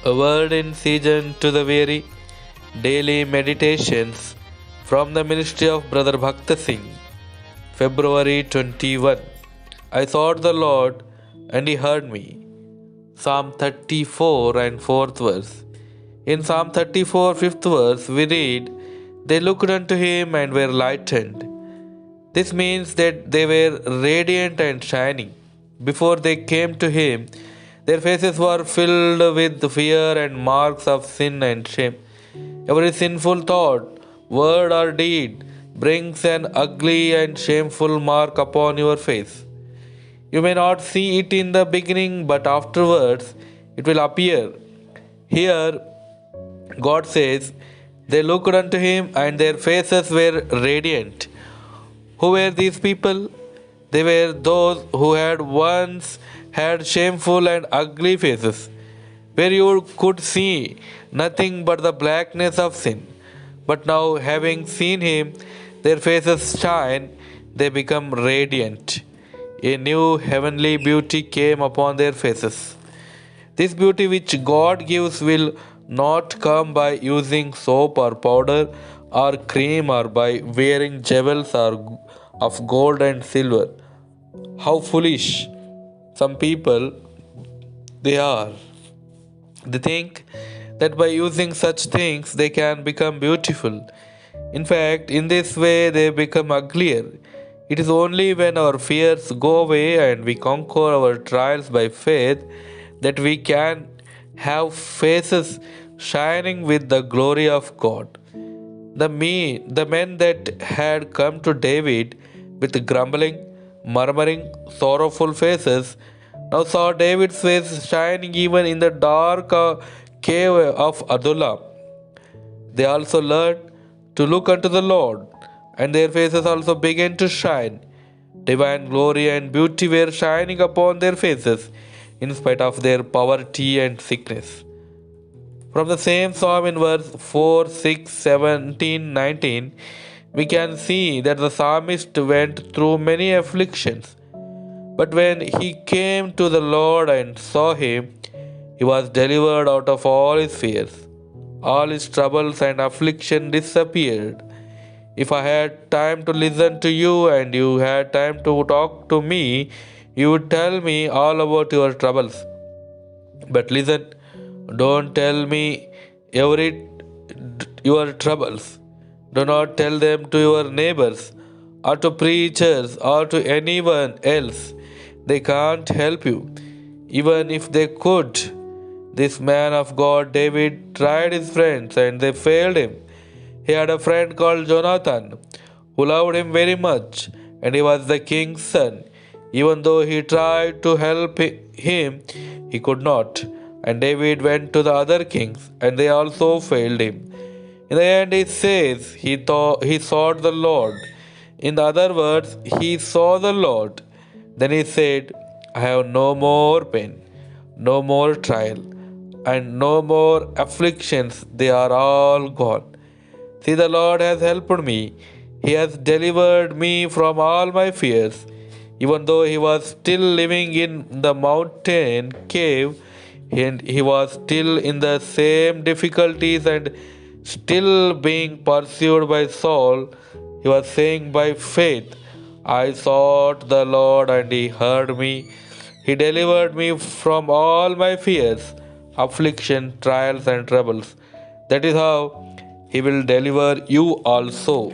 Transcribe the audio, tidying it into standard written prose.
A word in season to the weary. Daily meditations from the ministry of Brother Bakht Singh. February 21. I sought the Lord and he heard me. Psalm 34 and 4th verse. In Psalm 34, 5th verse, we read, They looked unto him and were lightened. This means that they were radiant and shining. Before they came to him, their faces were filled with fear and marks of sin and shame. Every sinful thought, word, or deed brings an ugly and shameful mark upon your face. You may not see it in the beginning, but afterwards it will appear. Here, God says, They looked unto him and their faces were radiant. Who were these people? They were those who had once had shameful and ugly faces, where you could see nothing but the blackness of sin. But now, having seen him, their faces shine, they become radiant. A new heavenly beauty came upon their faces. This beauty which God gives will not come by using soap or powder or cream or by wearing jewels or of gold and silver. How foolish some people they are. They think that by using such things they can become beautiful. In fact, in this way they become uglier. It is only when our fears go away and we conquer our trials by faith that we can have faces shining with the glory of God. The men that had come to David with grumbling, murmuring, sorrowful faces now saw David's face shining even in the dark cave of Adullam. They also learned to look unto the Lord, and their faces also began to shine. Divine glory and beauty were shining upon their faces in spite of their poverty and sickness. From the same psalm in verse 4, 6, 17, 19, we can see that the psalmist went through many afflictions. But when he came to the Lord and saw him, he was delivered out of all his fears. All his troubles and affliction disappeared. If I had time to listen to you and you had time to talk to me, you would tell me all about your troubles. But listen, don't tell me every your troubles. Do not tell them to your neighbors or to preachers or to anyone else. They can't help you. Even if they could, this man of God, David, tried his friends and they failed him. He had a friend called Jonathan who loved him very much, and he was the king's son. Even though he tried to help him, he could not. And David went to the other kings, and they also failed him. In the end, he says he sought the Lord. In other words, he saw the Lord. Then he said, I have no more pain, no more trial, and no more afflictions. They are all gone. See, the Lord has helped me. He has delivered me from all my fears. Even though he was still living in the mountain cave, and he was still in the same difficulties and still being pursued by Saul, he was saying by faith, I sought the Lord and he heard me. He delivered me from all my fears, affliction, trials, and troubles. That is how he will deliver you also.